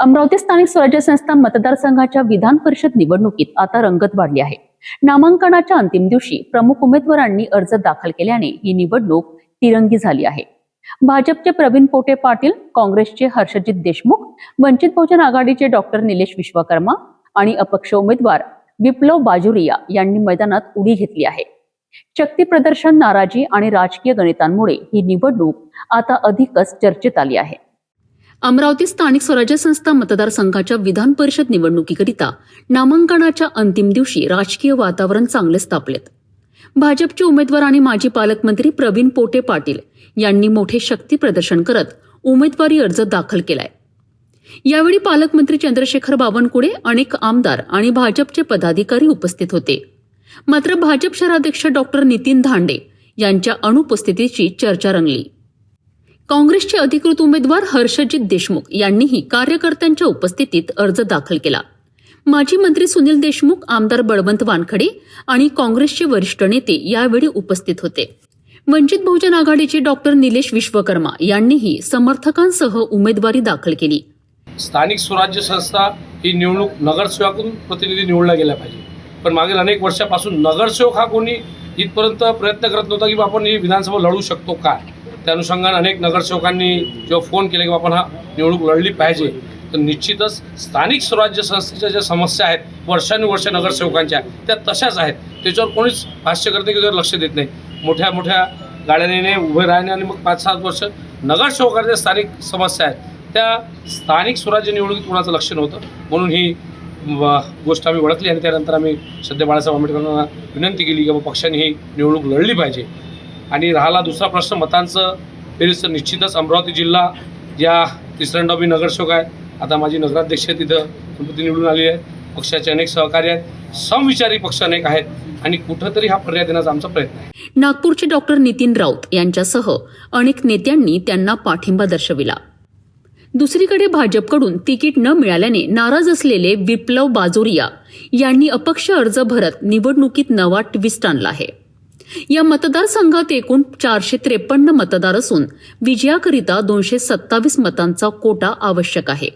अमरावती स्थानिक स्वराज्य संस्था मतदारसंघाच्या विधान परिषद निवडणुकीत आता रंगत वाढली आहे। नामांकनाच्या अंतिम दिवशी प्रमुख उमेदवारांनी अर्ज दाखल केल्याने ही निवडणूक तिरंगी झाली आहे। भाजपचे प्रवीण पोटे पाटील, काँग्रेसचे हर्षजित देशमुख, वंचित बहुजन आघाडीचे डॉक्टर निलेश विश्वकर्मा आणि अपक्ष उमेदवार विप्लव बाजुरिया यांनी मैदानात उडी घेतली आहे। शक्ती प्रदर्शन, नाराजी आणि राजकीय गणितांमुळे ही निवडणूक आता अधिकच चर्चेत आली आहे। अमरावती स्थानिक स्वराज्य संस्था मतदारसंघाच्या विधान परिषद निवडणुकीकरिता नामांकनाच्या अंतिम दिवशी राजकीय वातावरण चांगलेच तापलेत। भाजपचे उमेदवार आणि माजी पालकमंत्री प्रवीण पोटे पाटील यांनी मोठे शक्ती प्रदर्शन करत उमेदवारी अर्ज दाखल केलाय। यावेळी पालकमंत्री चंद्रशेखर बावनकुळे, अनेक आमदार आणि भाजपचे पदाधिकारी उपस्थित होते। मात्र भाजप शहराध्यक्ष डॉक्टर नितीन धांडे यांच्या अनुपस्थितीची चर्चा रंगली। काँग्रेसचे अधिकृत उमेदवार हर्षजित देशमुख यांनीही कार्यकर्त्यांच्या उपस्थितीत अर्ज दाखल केला। माजी मंत्री सुनील देशमुख, आमदार बळवंत वानखडे आणि काँग्रेसचे वरिष्ठ नेते यावेळी उपस्थित होते। वंचित बहुजन आघाडीचे डॉक्टर निलेश विश्वकर्मा यांनीही समर्थकांसह उमेदवारी दाखल केली। स्थानिक स्वराज्य संस्था ही निवडणूक नगरसेवकातून प्रतिनिधी निवडला गेला पाहिजे, पण मागील अनेक वर्षापासून नगरसेवक हा कोणी इथपर्यंत प्रयत्न करत नव्हता की आपण ही विधानसभा लढू शकतो का। त्या अनुषंगाने अनेक नगरसेवकांनी जेव्हा फोन केले की आपण हा निवडणूक लढली पाहिजे, तर निश्चितच स्थानिक स्वराज्य संस्थेच्या ज्या समस्या आहेत वर्षानुवर्ष नगरसेवकांच्या त्या तशाच आहेत। त्याच्यावर कोणीच भाष्य करते की त्यावर लक्ष देत नाही। मोठ्या मोठ्या गाड्याने उभे राहणे आणि मग 5-7 वर्ष नगरसेवकांच्या स्थानिक समस्या आहेत त्या स्थानिक स्वराज्य निवडणुकीत कोणाचं लक्ष नव्हतं। म्हणून ही गोष्ट आम्ही ओळखली आणि त्यानंतर आम्ही सध्या बाळासाहेब आंबेडकरांना विनंती केली की पक्षाने ही निवडणूक लढली पाहिजे। आणि राहिला दुसरा प्रश्न मतांचं बेरीज, तर निश्चितच अमरावती जिल्हा ज्या तिसऱ्यांदा मी नगरसेवक आहे, आता माझी नगराध्यक्ष तिथं संपत्ती निवडून आली आहे। पक्षाचे अनेक सहकारी आहेत, समविचारी पक्ष अनेक आहेत आणि कुठंतरी हा पर्याय देण्याचा आमचा प्रयत्न आहे। नागपूरचे डॉक्टर नितीन राऊत यांच्यासह अनेक नेत्यांनी त्यांना पाठिंबा दर्शविला। दुसरीकडे भाजपकडून तिकीट न मिळाल्याने नाराज असलेले विप्लव बाजुरिया यांनी अपक्ष अर्ज भरत निवडणुकीत नवा ट्विस्ट आणला आहे। या मतदारसंघात एकूण 453 मतदार असून विजयाकरिता 227 मतांचा कोटा आवश्यक आहे।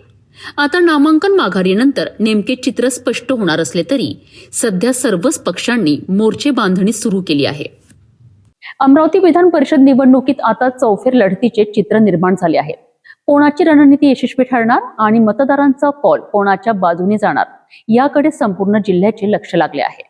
आता नामांकन माघारीनंतर नेमके चित्र स्पष्ट होणार असले तरी सध्या सर्वच पक्षांनी मोर्चे बांधणी सुरू केली आहे। अमरावती विधान परिषद निवडणुकीत आता चौफेर लढतीचे चित्र निर्माण झाले आहे। कोणाची रणनीती यशस्वी ठरणार आणि मतदारांचा कौल कोणाच्या बाजूने जाणार याकडे संपूर्ण जिल्ह्याचे लक्ष लागले आहे।